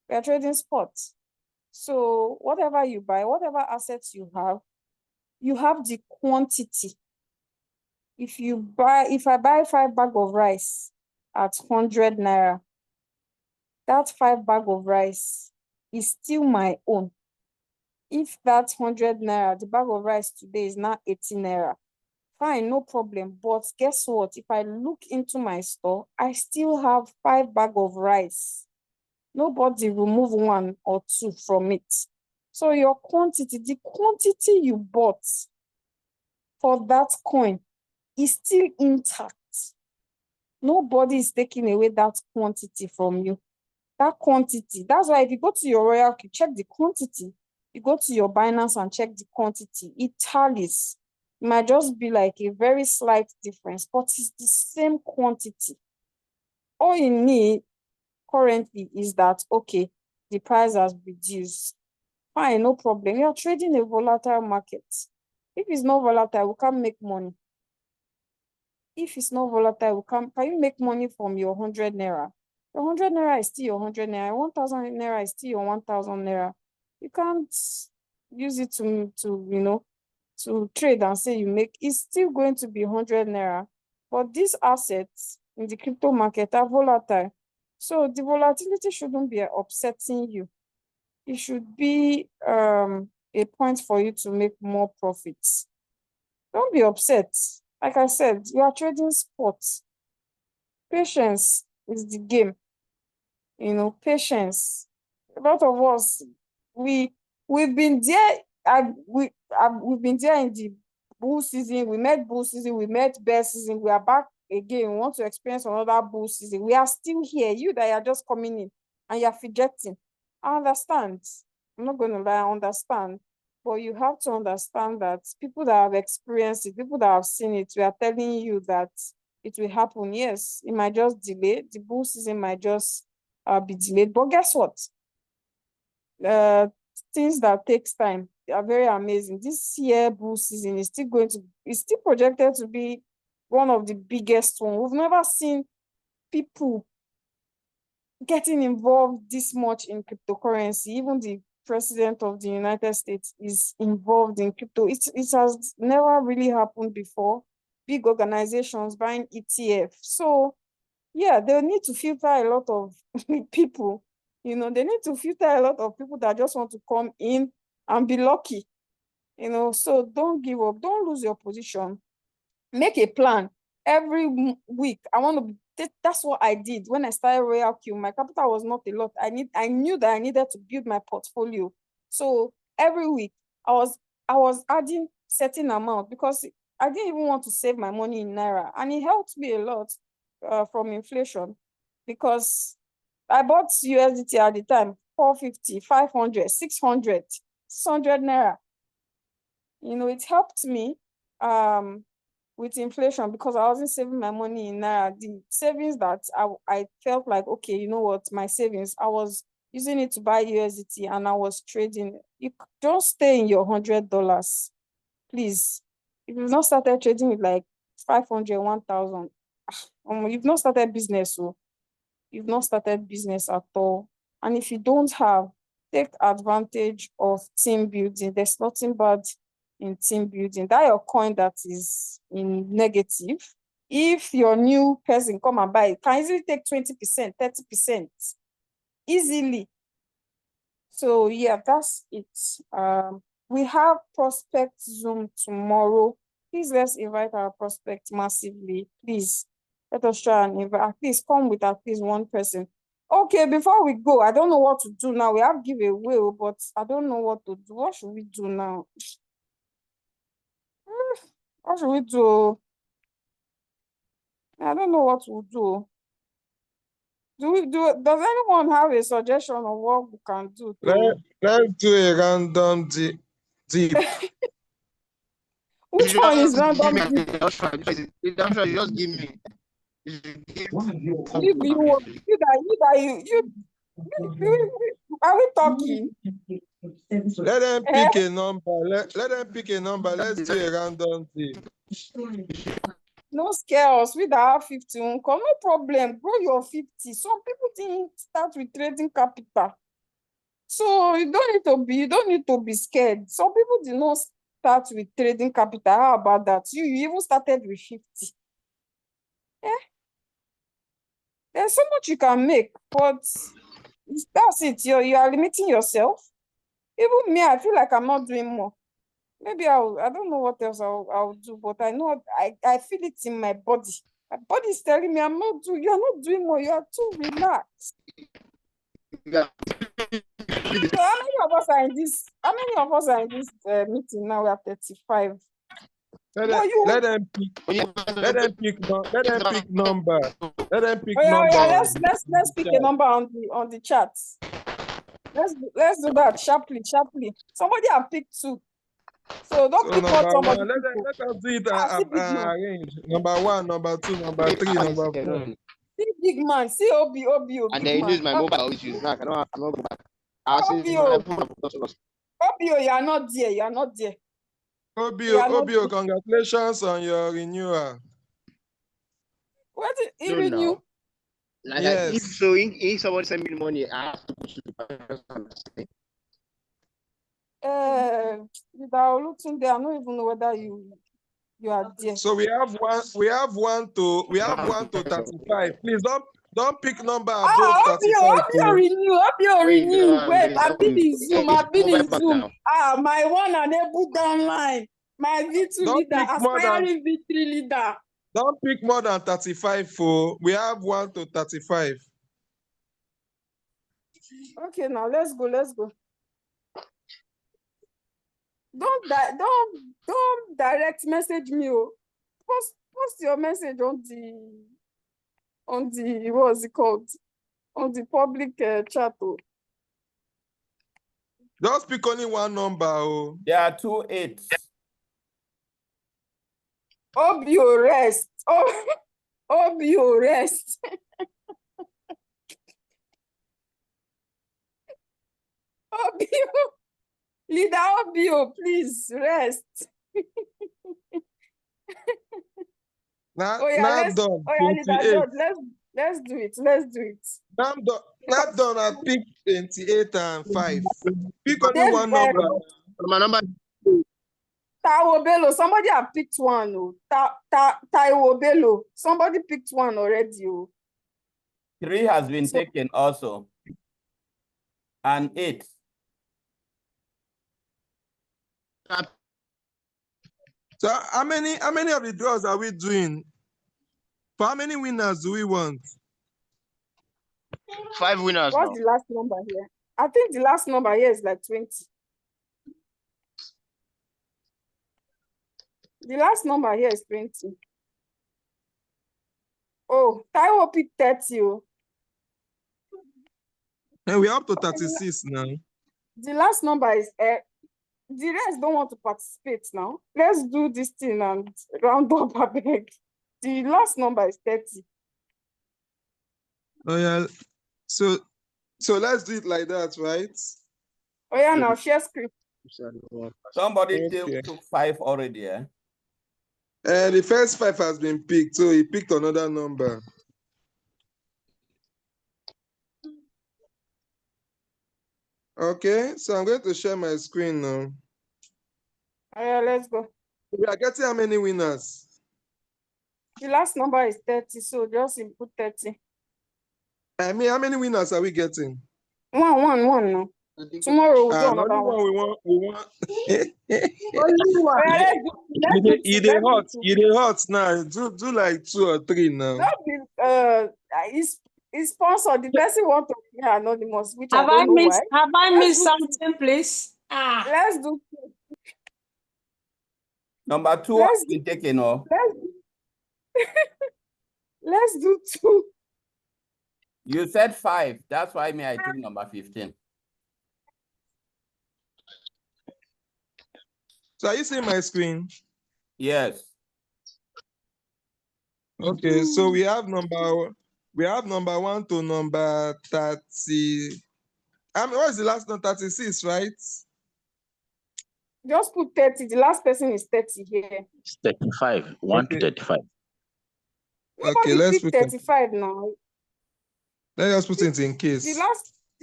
We're trading spots. So whatever you buy, whatever assets you have the quantity. If I buy 5 bags of rice at 100 naira, that 5 bags of rice is still my own. If that 100 naira, the bag of rice today is now 80 naira, fine, no problem. But guess what? If I look into my store, I still have 5 bags of rice. Nobody remove 1 or 2 from it. So your quantity, the quantity you bought for that coin is still intact. Nobody is taking away that quantity from you. That quantity, that's why if you go to your RoyalQ, check the quantity. You go to your Binance and check the quantity. It tallies. It might just be like a very slight difference, but it's the same quantity. All you need currently is that, okay, the price has reduced. Fine, no problem. You're trading a volatile market. If it's not volatile, we can't make money. If it's not volatile, can you make money from your 100 naira? Your 100 naira is still your 100 naira. 1,000 naira is still your 1,000 naira. You can't use it to trade and say you make. It's still going to be 100 naira. But these assets in the crypto market are volatile. So the volatility shouldn't be upsetting you. It should be a point for you to make more profits. Don't be upset. Like I said, you are trading sports. Patience is the game. You know, patience. A lot of us, we've been there. We've been there in the bull season. We met bull season. We met bear season. We are back again. We want to experience another bull season. We are still here. You that are just coming in and you're fidgeting. I understand. I'm not going to lie. I understand. But you have to understand that people that have experienced it, people that have seen it, we are telling you that it will happen. Yes, it might just delay. The bull season might just be delayed. But guess what? Things that takes time are very amazing. This year bull season is still projected to be one of the biggest ones. We've never seen people getting involved this much in cryptocurrency. Even the president of the United States is involved in crypto. It has never really happened before. Big organizations buying ETF. So yeah, they need to filter a lot of people. You know, they need to filter a lot of people that just want to come in and be lucky. You know, so don't give up. Don't lose your position. Make a plan. Every week, I want to be that's what I did when I started RoyalQ. My capital was not a lot. I knew that I needed to build my portfolio. So every week I was adding certain amount because I didn't even want to save my money in Naira. And it helped me a lot from inflation, because I bought USDT at the time, 450, 500, 600, 600 Naira. You know, it helped me with inflation, because I wasn't saving my money in Naira. The savings that I felt like, okay, you know what, my savings, I was using it to buy USDT and I was trading. You don't stay in your $100, please. If you've not started trading with like 500, 1,000, you've not started business, so you've not started business at all. And if you don't have, take advantage of team building. There's nothing bad in team building. That your coin that is in negative, if your new person come and buy it, can easily take 20%, 30%, easily. So yeah, that's it. We have prospect Zoom tomorrow. Please, let's invite our prospect massively. Please, let us try and invite. At least come with at least one person. Okay, before we go, I don't know what to do now. We have giveaway, but I don't know what to do. What should we do now? What should we do? I don't know what to do. Does anyone have a suggestion of what we can do? Let's do a random deep. Which one is random? You just give me. Are we talking? Let them pick a number. Let them pick a number. Let's do a random deep. No scare us. We that have 50 income, no problem. Grow your 50. Some people didn't start with trading capital. So you don't need to be scared. Some people did not start with trading capital. How about that? You even started with 50. There's so much you can make, but that's it. You are limiting yourself. Even me, I feel like I'm not doing more. Maybe I don't know what else I'll do, but I know I feel it in my body. My body is telling me you're not doing more, you are too relaxed. So how many of us are in this meeting now? We are 35. Let them pick number. Let them pick yeah, number. let's pick a number on the chat. Let's do that sharply. Somebody have picked 2. So don't pick what somebody. Let us do it arrange. Number 1, number 2, number 3, number 4. See big man, see OBO. And then use my mobile issues. Now I'm not go back. OBO, you are not there. OBO, congratulations on your renewal. What did he renew? Like Yes. If somebody send me money, I have to push it. Without looking there, I don't even know whether you are there. So we have one to 35. Please don't pick number above 35. OBO renew. Wait, I've been in Zoom. My one unable downline. My V2 leader, aspiring V3 leader. Don't pick more than 35. We have 1 to 35. Okay, now let's go. Don't direct message me. Post your message on the what's it called? On the public chat. Just pick only one number. There are 2 8s. OBO rest. OBO rest. OBO. Leader OBO, please rest. Not let's done. let's do it. Not done at pick 28 and 5. Pick only one number. My number. Taiwo Bello, somebody have picked one. Taiwo Bello, somebody picked one already. 3 has been taken also. And 8. So how many of the draws are we doing? For how many winners do we want? 5 winners. What's the last number here? I think the last number here is like 20. The last number here is 20. Oh, Taiwo picked 30. Oh. And we're up to 36 now. The last number is the rest don't want to participate now. Let's do this thing and round up a beg. The last number is 30. Oh yeah. So let's do it like that, right? Oh yeah, now share screen. Somebody Okay. took 5 already, eh? The first 5 has been picked, so he picked another number. Okay, so I'm going to share my screen now. Oh yeah, let's go. We are getting how many winners? The last number is 30, so just input 30. I mean, how many winners are we getting? One now. Tomorrow we'll do Only another one. one we want. Oh yeah, let's do You two. dey hot. You dey hot now. Do like 2 or 3 now. Not the it's sponsored. The person want to be anonymous, which Have I don't know why. Have I Let's missed do something, please? Ah, Let's do two. Number 2 Let's has been taken, oh. Let's do 2. You said 5. That's why I took number 15. So are you seeing my screen? Yes. Okay, so we have number 1 to number 30. What is the last number? 36, right? Just put 30. The last person is 30 here. It's 35. 1 Okay. to 35. Okay, Nobody let's pick put 35 now. let's put it in case. The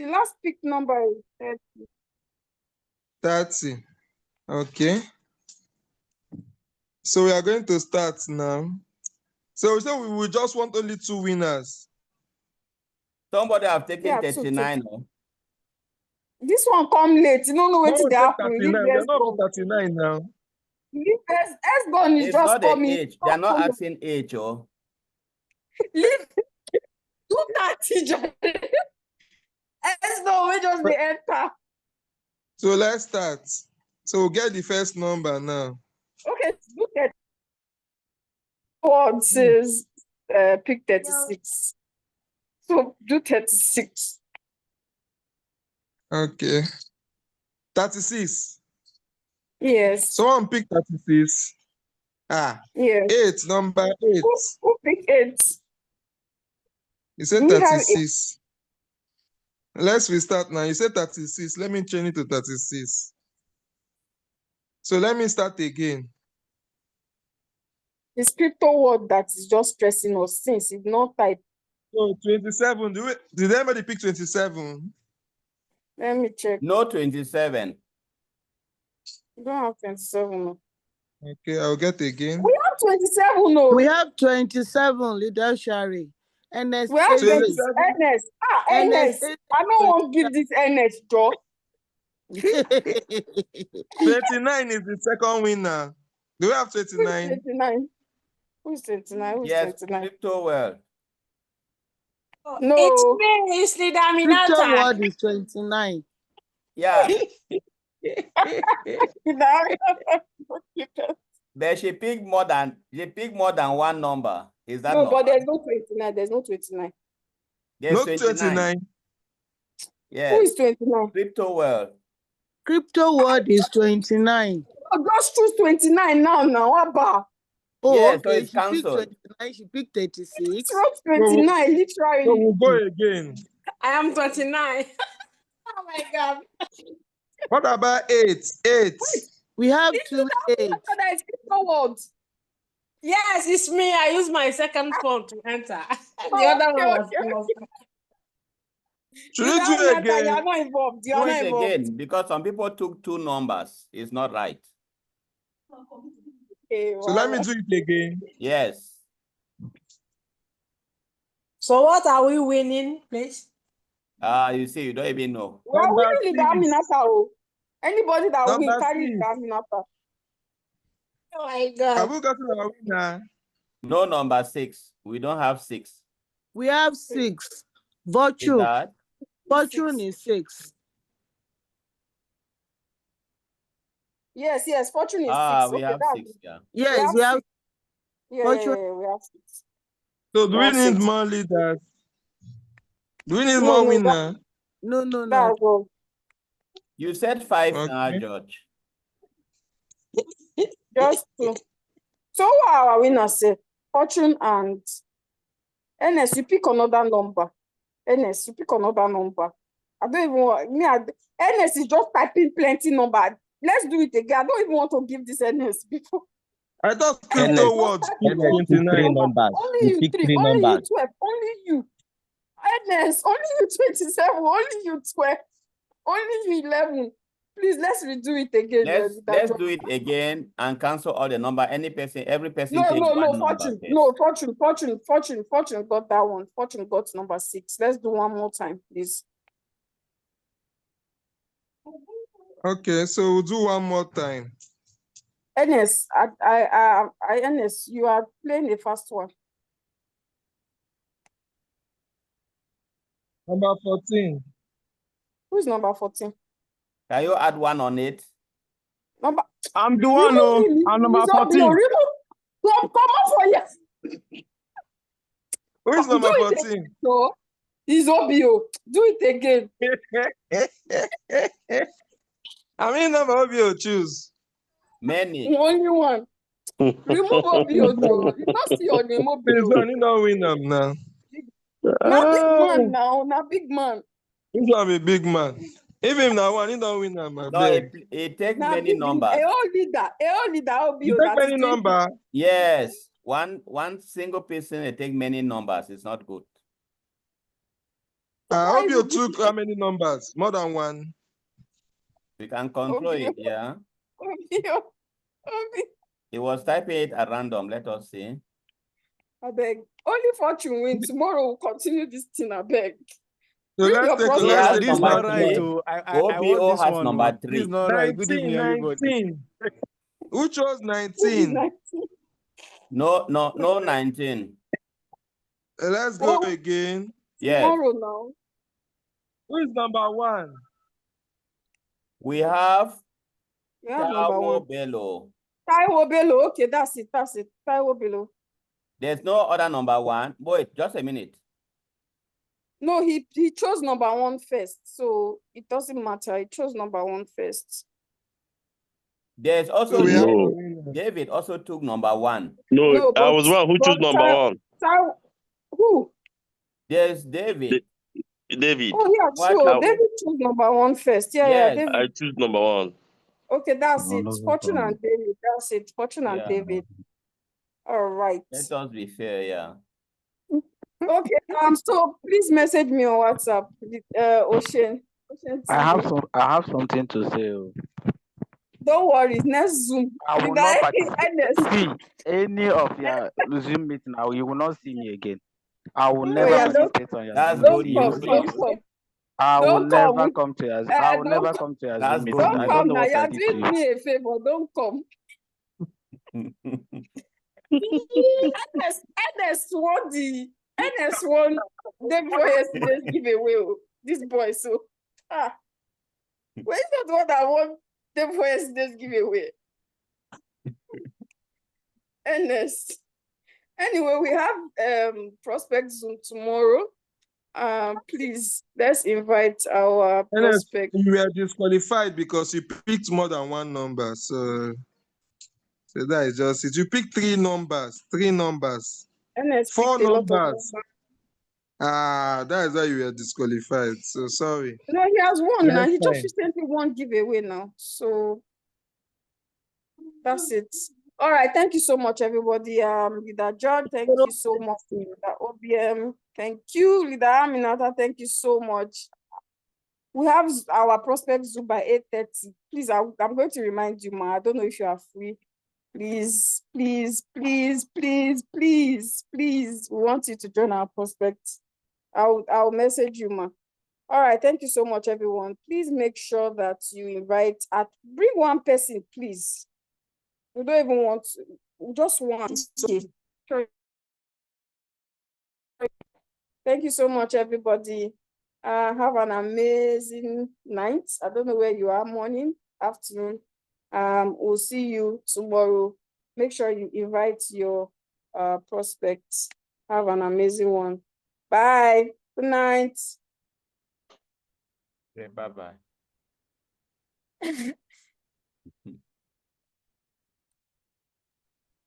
last pick number is 30. 30. Okay. So we are going to start now. So we will just want only 2 winners. Somebody have taken Yeah, 39. Oh. This one come late. You don't know what No, to happen. 39. We are not up to 39 now. S-Gon is It's just not the coming. age. They are not asking age, oh. Leave 230. S-Gon, we just the enter. So let's start. So we'll get the first number now. Okay, look at what says pick 36. So do 36. Okay. 36. Yes. Someone pick 36. Yes. Number 8. Who pick 8? You said We have 36. Let's restart now. You said 36. Let me change it to 36. So let me start again. the crypto word that is just pressing us since it's not type. So 27. Did anybody pick 27? Let me check. No 27. We don't have 27. No. Okay, I'll get again. We have 27. No. We have 27, Leader Shari. And there's We have 27. NS. NS. I don't want to give this NS job. 29 is the second winner. Do we have 29? 29. Who's 29? Who's Yes, 29? crypto world. No. it's me, it's the Crypto Daminata. word is 29. Yeah. But she picked more than one number. Is that No, not? but there's no 29. There's no 29. There's No 29. 29. Who is Yes. 29? Crypto world. Crypto word is 29. Oh, just choose 29 now. Abba. Oh, Yeah, so okay. it's She picked cancelled. 29. She picked 36. What's 29? Literally. So we'll go again. I am 29. Oh my God. What about 8? 8. We have 2 8. That is crypto word. Yes, it's me. I use my second phone to enter. The Oh, other okay, one was okay. lost. Should we do it You are again? not involved. You Do are not it involved. again because some people took 2 numbers. It's not right. Okay, So let me do it again. Yes. So what are we winning, please? You see, you don't even know. We are Number winning the 6. Aminata. Oh. Anybody that win, Number carry 6. the Aminata. Oh my Have God. we gotten our winner? No number 6. We don't have 6. We have 6. Is Virtue. that? Fortune is 6. Yes. Fortune is 6. We have that's 6, yeah. Yes, we have 6. Yeah, Fortune. we have 6. So do we That's need it. more leaders? Do we need No, more no, winner? No. That's all. You said 5 now, Okay. George. Just 2. So who are our winners? Fortune and NS. You pick another number. NS, you pick another number. I don't even want NS is just typing plenty number. Let's do it again. I don't even want to give this NS before. I thought NS crypto just words typing pick NS pick 3 29. numbers. Only You you pick 3, 3 only you numbers. 12, only you. NS, only you 27, only you 12, only you 11. Please, let's redo it again. Let's do it again and cancel all the number. Every person No, takes one number Fortune. first. No, Fortune got that one. Fortune got number 6. Let's do one more time, please. Okay, so we'll do one more time. NS, NS, you are playing the first one. Number 14. Who's number 14? Can you add 1 on it? Number. I'm the one, no. I'm number 14. Come on for you. Who is number Do it 14? No, it's Obio. Do it again. I mean, number Obio choose. Many. Only one. Remove Obio, Joe. You not see your name, This Obio. one, you don't win them now. Now big man now. Now big man. This one be big man. If him now one, he don't win them, I No, beg. it takes Now many big numbers. A whole leader, Obio. You take that many is doing- number. Yes. One single person, it takes many numbers. It's not good. I hope you Obio. took how many numbers? More than one. We can control it, yeah. Obio. It was typing it at random. Let us see. I beg. Only Fortune win. Tomorrow we'll continue this thing, I beg. So Bring let's your take process. Yeah, This is number not right. 3. Oh. I OBO want this has one. number Oh. 3. This is not right. Good evening, 19, everybody. 19. Who chose 19? No 19. Let's go Oh, again. Yes. tomorrow now. Who is number 1? We have We have number 1. Bello. Taiwo Bello. Okay, that's it. Taiwo Bello. There's no other number 1. Wait, just a minute. No, he chose number 1 first, so it doesn't matter. He chose number 1 first. There's also So we have a No, winner. David also took number 1. no, No, I was one who chose number 1. Who? There's David. David, Oh yeah, What sure. I, David chose number 1 first. Yeah, Yes. David. I choose number 1. Okay, that's No, it. no, no, Fortune no. and David. That's it. Fortune and Yeah. David. All right. Let us be fair, yeah. Okay. So please message me on WhatsApp. Ocean. I TV. have something to say. Oh. Don't worry. Next Zoom. I will With not the participate. See any of your Zoom meeting now, you will not see me again. I will Oh, never yeah, don't- participate on your That's Zoom good meeting. news. Don't come. I will Don't come. never come to your I will don't never come. come to your That's Zoom good meeting. Don't I news. don't come know now. what I You're did to doing you. me a favor. Don't come. NS won the NS won day before yesterday's giveaway. This boy, so where's not the one that won day before yesterday's giveaway? NS. Anyway, we have prospect Zoom tomorrow. Please let's invite our prospect. You were disqualified because you picked more than one number. So that is just it. You picked 3 numbers. 3 numbers. NS 4 picked a lot of numbers. That is why you were disqualified. So sorry. No, he has won now. Next He just time. recently won giveaway now. So that's it. All right. Thank you so much, everybody. Leader George, thank you so much. Leader OBM, thank you. Leader Aminata, thank you so much. We have our prospect Zoom by 8:30. Please, I'm going to remind you, ma. I don't know if you are free. Please, please, please, please, please, please. We want you to join our prospect. I'll message you, ma. All right, thank you so much, everyone. Please make sure that you invite bring one person, please. We don't even want to, we just want to. Thank you so much, everybody. Have an amazing night. I don't know where you are, morning, afternoon. We'll see you tomorrow. Make sure you invite your prospects. Have an amazing one. Bye. Good night. Okay, bye-bye.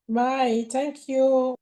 Bye. Thank you.